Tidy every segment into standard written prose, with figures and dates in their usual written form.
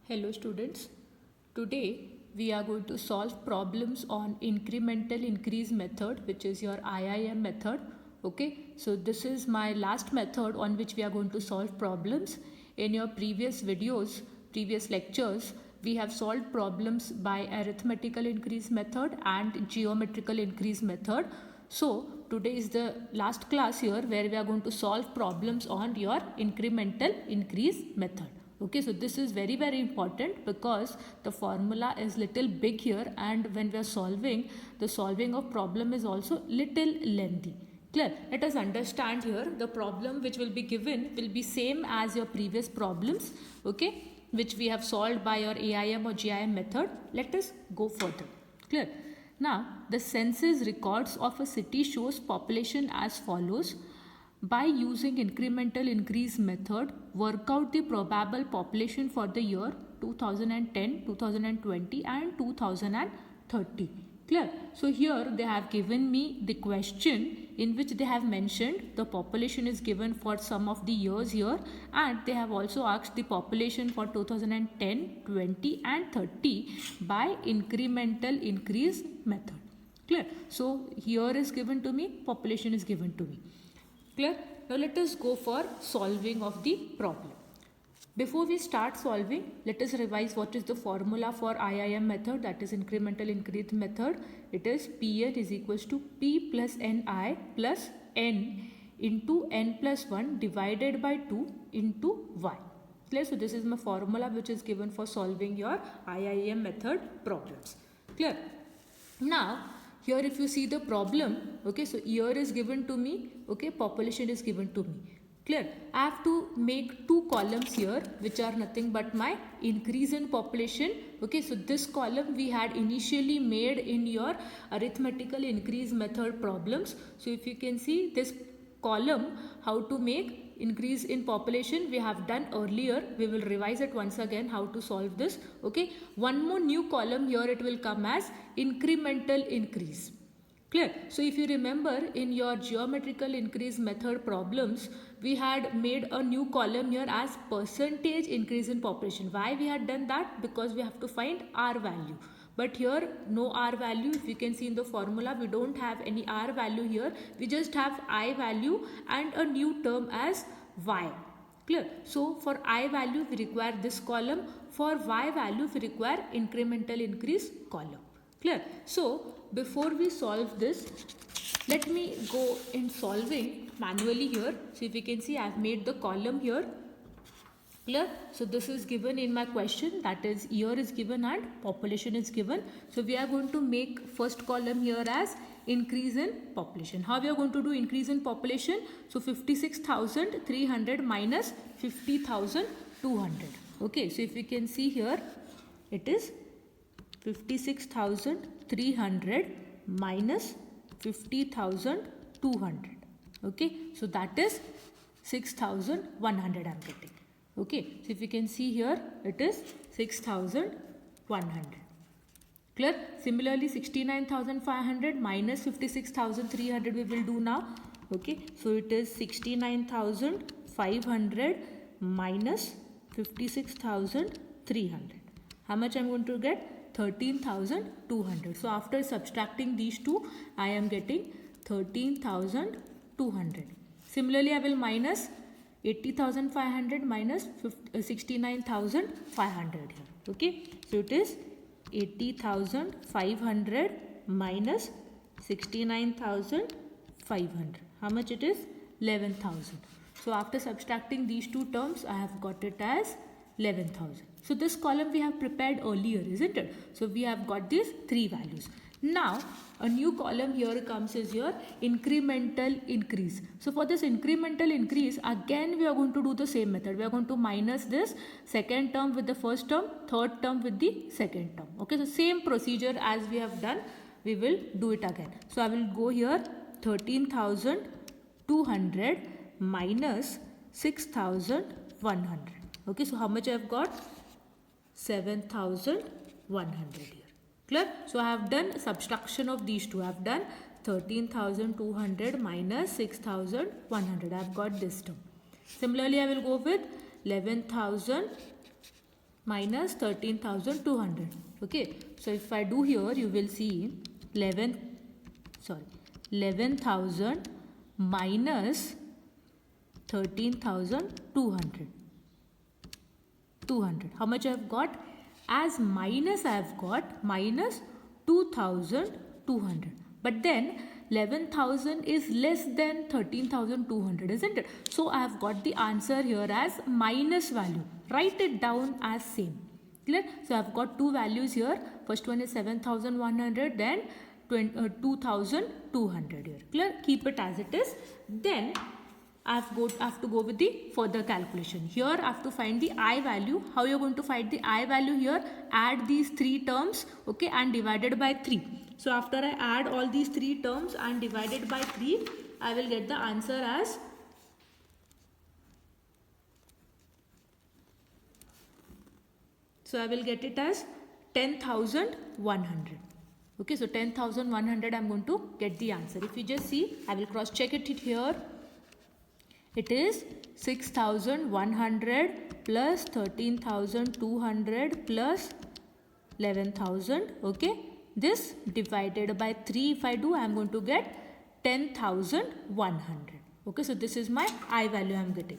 Hello students, today we are going to solve problems on incremental increase method, which is your IIM method. Okay, so this is my last method on which we are going to solve problems. In your previous videos, previous lectures, we have solved problems by arithmetical increase method and geometrical increase method. So today is the last class here where we are going to solve problems on your incremental increase method. Okay, so this is very important because the formula is little big here, and when we are solving, the solving of problem is also little lengthy. Clear? Let us understand here the problem which will be given will be same as your previous problems, okay, which we have solved by your AIM or GIM method. Let us go further. Clear? Now, the census records of a city shows population as follows. By using incremental increase method, work out the probable population for the year 2010, 2020 and 2030. Clear? So here they have given me the question in which they have mentioned the population is given for some of the years here, and they have also asked the population for 2010, 20 and 30 by incremental increase method. Clear? So here is given to me, population is given to me. Clear? Now let us go for solving of the problem. Before we start solving, let us revise what is the formula for IIM method, that is incremental increase method. It is Pn is equals to P plus Ni plus N into N plus 1 divided by 2 into Y. Clear? So this is my formula which is given for solving your IIM method problems. Clear? Now, here if you see the problem, okay, so year is given to me, okay, population is given to me. Clear? I have to make two columns here which are nothing but my increase in population. Okay, so this column we had initially made in your arithmetical increase method problems. So if you can see this column, how to make increase in population we have done earlier. We will revise it once again how to solve this. Okay, one more new column here, it will come as incremental increase. Clear? So if you remember in your geometrical increase method problems, we had made a new column here as percentage increase in population. Why we had done that? Because we have to find R value. But here no R value. If you can see in the formula, we don't have any R value here. We just have I value and a new term as Y. Clear? So for I value we require this column. For Y value we require incremental increase column. Clear? So before we solve this, let me go in solving manually here. So if you can see, I have made the column here. Clear? So this is given in my question, that is year is given and population is given. So we are going to make first column here as increase in population. How we are going to do increase in population? So 56,300 minus 50,200. Okay, so if you can see here, it is 56,300 minus 50,200. Okay, so that is 6,100 I am getting. Okay, so if you can see here, it is 6,100. Clear? Similarly, 69,500 minus 56,300 we will do now. Okay, so it is 69,500 minus 56,300. How much I am going to get? 13,200. So after subtracting these two, I am getting 13,200. Similarly, I will minus 80,500 minus 69,500 here. Okay, so it is 80,500 minus 69,500. How much it is? 11,000. So after subtracting these two terms, I have got it as 11,000. So this column we have prepared earlier, isn't it? So we have got these three values. Now a new column here comes as your incremental increase. So for this incremental increase, again we are going to do the same method. We are going to minus this second term with the first term, third term with the second term. Okay, so same procedure as we have done, we will do it again. So I will go here 13,200 minus 6,100. Okay, so how much I have got? 7,100 here. Clear? So I have done subtraction of these two. I have done 13,200 minus 6,100. I have got this term. Similarly, I will go with 11,000 minus 13,200. Okay, so if I do here, you will see 11,000 minus 13,200. 200. How much I have got? As minus I have got minus 2,200. But then 11,000 is less than 13,200, isn't it? So I have got the answer here as minus value. Write it down as same. Clear? So I have got two values here. First one is 7,100, then 2,200 here. Clear? Keep it as it is. Then I have to go with the further calculation. Here I have to find the I value. How you are going to find the I value here? Add these three terms, okay, and divided by 3. So after I add all these three terms and divided by 3, I will get the answer as I will get it as 10,100. Okay, so 10,100 I am going to get the answer. If you just see, I will cross check it here. It is 6,100 plus 13,200 plus 11,000. Okay, this divided by 3 if I do, I am going to get 10,100. Okay, so this is my I value I am getting.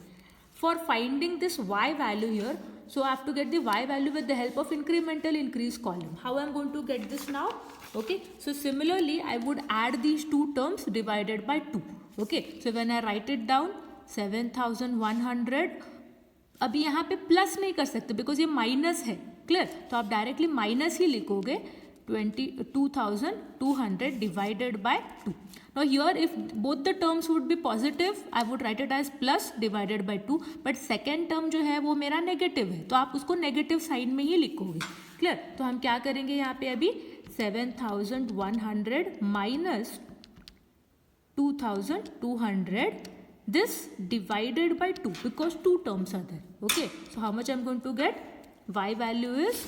For finding this Y value here, so I have to get the Y value with the help of incremental increase column. How I am going to get this now? Okay, so similarly I would add these two terms divided by 2. Okay, so when I write it down, 7,100, अभी यहाँ पे plus नहीं कर सकते because ये minus है. Clear? तो आप डायरेक्टली माइनस ही लिखोगे. 22,200 divided by 2. Now here if both the terms would be positive, I would write it as plus divided by 2. But second term जो है वो मेरा नेगेटिव है, तो आप उसको नेगेटिव साइन में ही लिखोगे. क्लियर? तो हम क्या करेंगे यहाँ पे अभी 7,100 minus 2,200. This divided by 2 because two terms are there. Okay, so how much I'm going to get? Y value is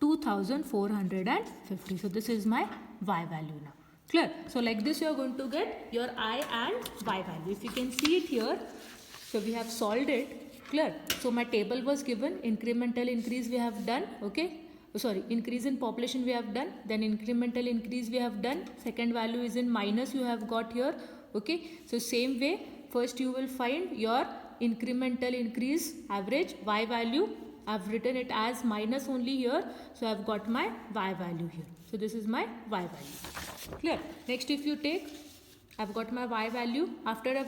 2,450. So this is my Y value now. Clear? So like this you are going to get your I and Y value. If you can see it here, so we have solved it. Clear? So my table was given, incremental increase we have done. Okay, sorry, increase in population we have done, then incremental increase we have done. Second value is in minus you have got here. Okay, so same way, first you will find your incremental increase average Y value. I've written it as minus only here, so I've got my Y value here. So this is my Y value. Clear? Next, if you take, I've got my Y value. After I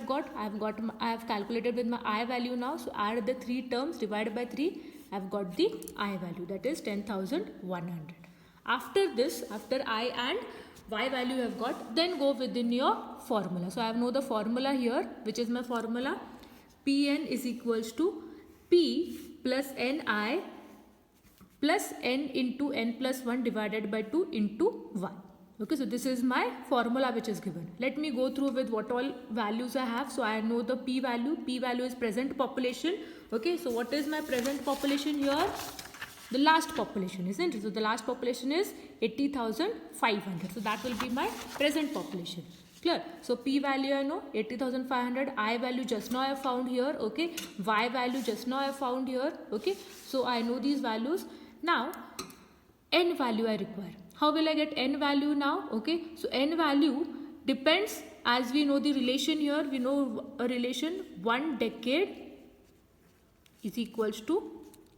have calculated with my I value now. So add the three terms, divided by 3. I've got the I value, that is 10,100. After this, after I and Y value you have got, then go within your formula. So I know the formula here, which is my formula. Pn is equals to P plus Ni plus N into N plus 1 divided by 2 into Y. Okay, so this is my formula which is given. Let me go through with what all values I have. So I know the P value. P value is present population. Okay, so what is my present population here? The last population, isn't it? So the last population is 80,500. So that will be my present population. Clear? So P value I know 80,500. I value just now I have found here. Okay. Y value just now I have found here. Okay. So I know these values. Now N value I require. How will I get N value now? Okay. So N value depends, as we know the relation here. We know a relation, 1 decade is equals to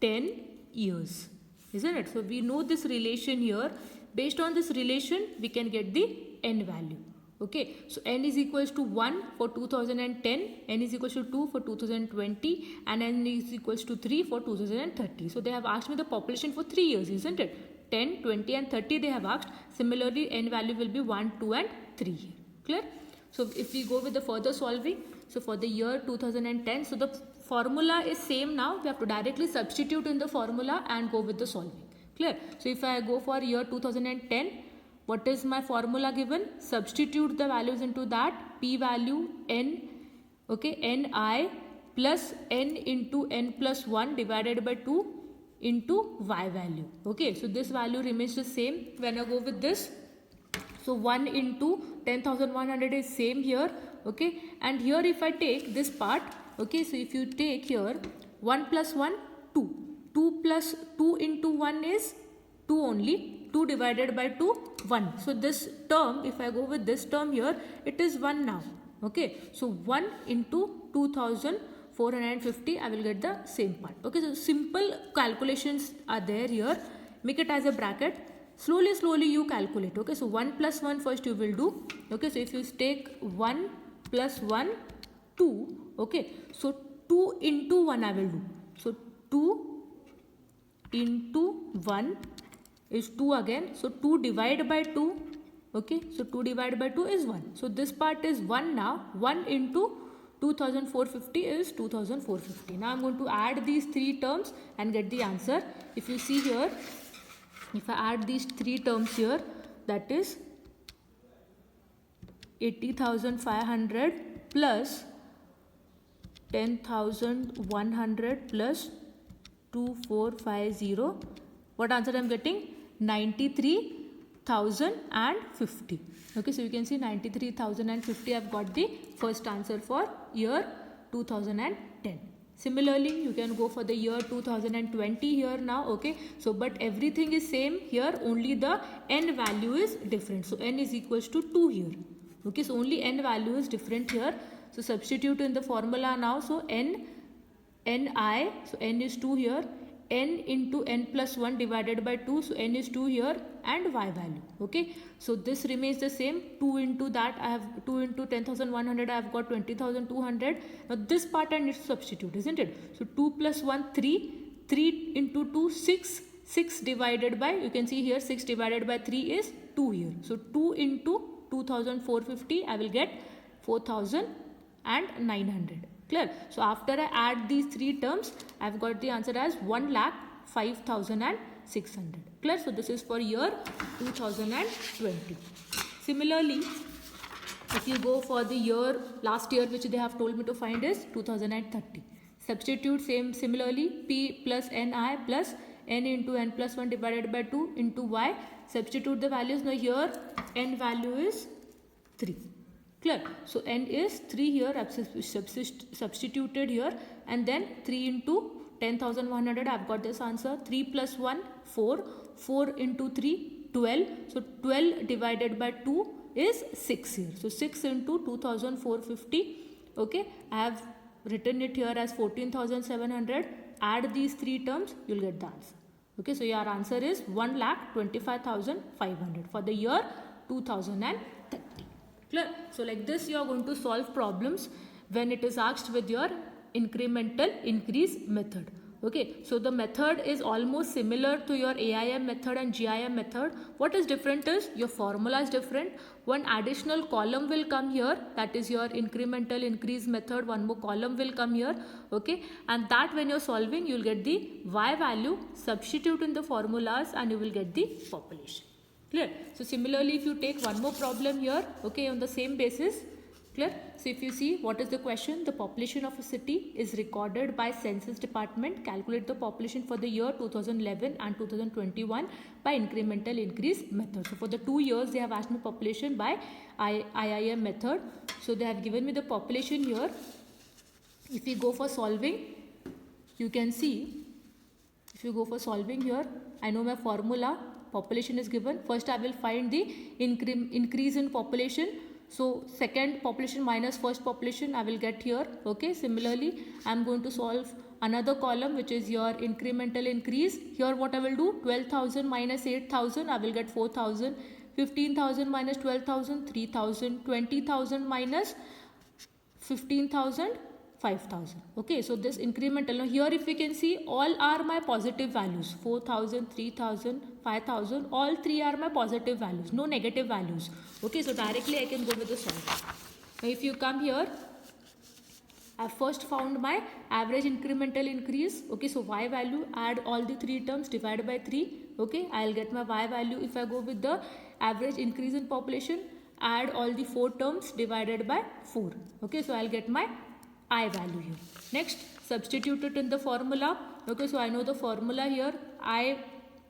10 years, isn't it? So we know this relation here. Based on this relation, we can get the N value. Okay, so N is equals to 1 for 2010, N is equals to 2 for 2020, and N is equals to 3 for 2030. So they have asked me the population for 3 years, isn't it? 10, 20 and 30 they have asked. Similarly, N value will be 1, 2 and 3 here. Clear? So if we go with the further solving, so for the year 2010, so the formula is same now. We have to directly substitute in the formula and go with the solving. Clear? So if I go for year 2010, what is my formula given? Substitute the values into that. P value N, okay, Ni plus N into N plus 1 divided by 2 into Y value. Okay, so this value remains the same when I go with this. So 1 into 10,100 is same here. Okay, and here if I take this part, okay, so if you take here 1 plus 1, 2. 2 plus 2 into 1 is 2 only. 2 divided by 2, 1. So this term, if I go with this term here, it is 1 now. Okay, so 1 into 2450, I will get the same part. Okay, so simple calculations are there here. Make it as a bracket. Slowly you calculate. Okay, so 1 plus 1 first you will do. Okay, so if you take 1 plus 1, 2. Okay, so 2 into 1 I will do. So 2 into 1 is 2 again. So 2 divided by 2. Okay, so 2 divided by 2 is 1. So this part is 1 now. 1 into 2450 is 2450. Now I am going to add these three terms and get the answer. If you see here, if I add these three terms here, that is 80,500 plus 10,100 plus 2450. What answer I am getting? 93,050. Okay, so you can see 93,050. I have got the first answer for year 2010. Similarly, you can go for the year 2020 here now. Okay, so but everything is same here, only the n value is different. So n is equals to 2 here. Okay, so only n value is different here. So substitute in the formula now. So ni, so n is 2 here, n into n plus 1 divided by 2, so n is 2 here, and y value. Okay, so this remains the same. 2 into that, I have 2 into 10,100, I have got 20,200. Now this part I need to substitute, isn't it? So 2 plus 1, 3, 3 into 2, 6, 6 divided by, you can see here 6 divided by 3 is 2 here. So 2 into 2450, I will get 4,900. Clear? So after I add these three terms, I have got the answer as 1,05,600. Clear? So this is for year 2020. Similarly, if you go for the year, last year which they have told me to find is 2030. Substitute similarly p plus ni plus n into n plus 1 divided by 2 into y. Substitute the values. Now here n value is 3. Clear? So n is 3 here, substituted here, and then 3 into 10,100, I have got this answer. 3 plus 1, 4. 4 into 3, 12. So 12 divided by 2 is 6 here. So 6 into 2450. Okay, I have written it here as 14,700. Add these three terms, you will get the answer. Okay, so your answer is 1,25,500 for the year 2030. Clear? So like this you are going to solve problems when it is asked with your incremental increase method. Okay, so the method is almost similar to your AIM method and GIM method. What is different is your formula is different. One additional column will come here, that is your incremental increase method. One more column will come here. Okay, and that when you're solving, you'll get the y value, substitute in the formulas, and you will get the population. Clear? So similarly, if you take one more problem here, okay, on the same basis. Clear? So if you see, what is the question? The population of a city is recorded by census department. Calculate the population for the year 2011 and 2021 by incremental increase method. So for the 2 years, they have asked me population by IIM method. So they have given me the population here. If we go for solving, you can see, if you go for solving here, I know my formula. Population is given. First I will find the increase in population. So second population minus first population I will get here. Okay, similarly I am going to solve another column which is your incremental increase. Here what I will do, 12,000 minus 8,000, I will get 4,000. 15,000 minus 12,000, 3,000. 20,000 minus 15,000, 5,000. Okay, so this incremental. Now here if we can see, all are my positive values. 4,000, 3,000, 5,000, all three are my positive values, no negative values. Okay, so directly I can go with the solve. Now if you come here, I first found my average incremental increase. Okay, so y value, add all the three terms, divide by 3. Okay, I'll get my y value. If I go with the average increase in population, add all the 4 terms, divided by 4. Okay, so I'll get my I value here. Next, substitute it in the formula. Okay, so I know the formula here. I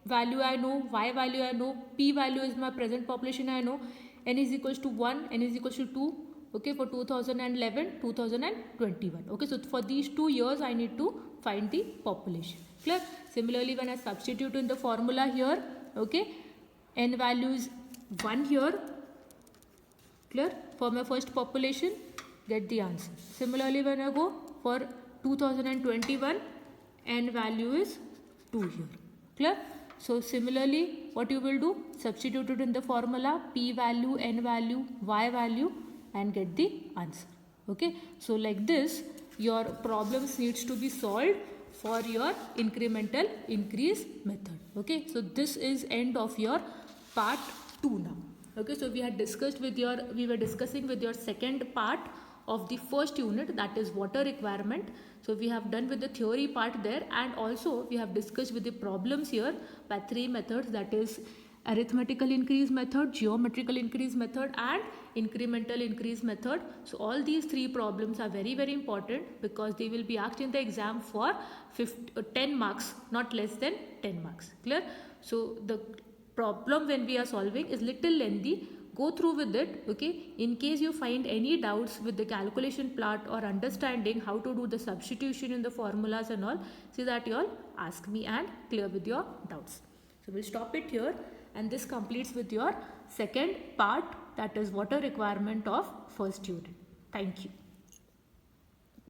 value I know, y value I know, p value is my present population I know. N is equals to 1, n is equals to 2, okay, for 2011, 2021. Okay, so for these 2 years I need to find the population. Clear? Similarly, when I substitute in the formula here, okay, n value is 1 here. Clear? For my first population, get the answer. Similarly, when I go for 2021, n value is 2 here. Clear? So similarly, what you will do? Substitute it in the formula, p value, n value, y value, and get the answer. Okay? So like this, your problems needs to be solved for your incremental increase method. Okay? So this is end of your part 2 now. Okay, so we were discussing with your second part of the first unit, that is water requirement. So we have done with the theory part there, and also we have discussed with the problems here by 3 methods, that is arithmetical increase method, geometrical increase method, and incremental increase method. So all these 3 problems are very very important because they will be asked in the exam for 10 marks, not less than 10 marks. Clear? So the problem when we are solving is little lengthy. Go through with it. Okay, in case you find any doubts with the calculation part or understanding how to do the substitution in the formulas and all, see that you all ask me and clear with your doubts. So we'll stop it here, and this completes with your second part, that is water requirement of first unit. Thank you.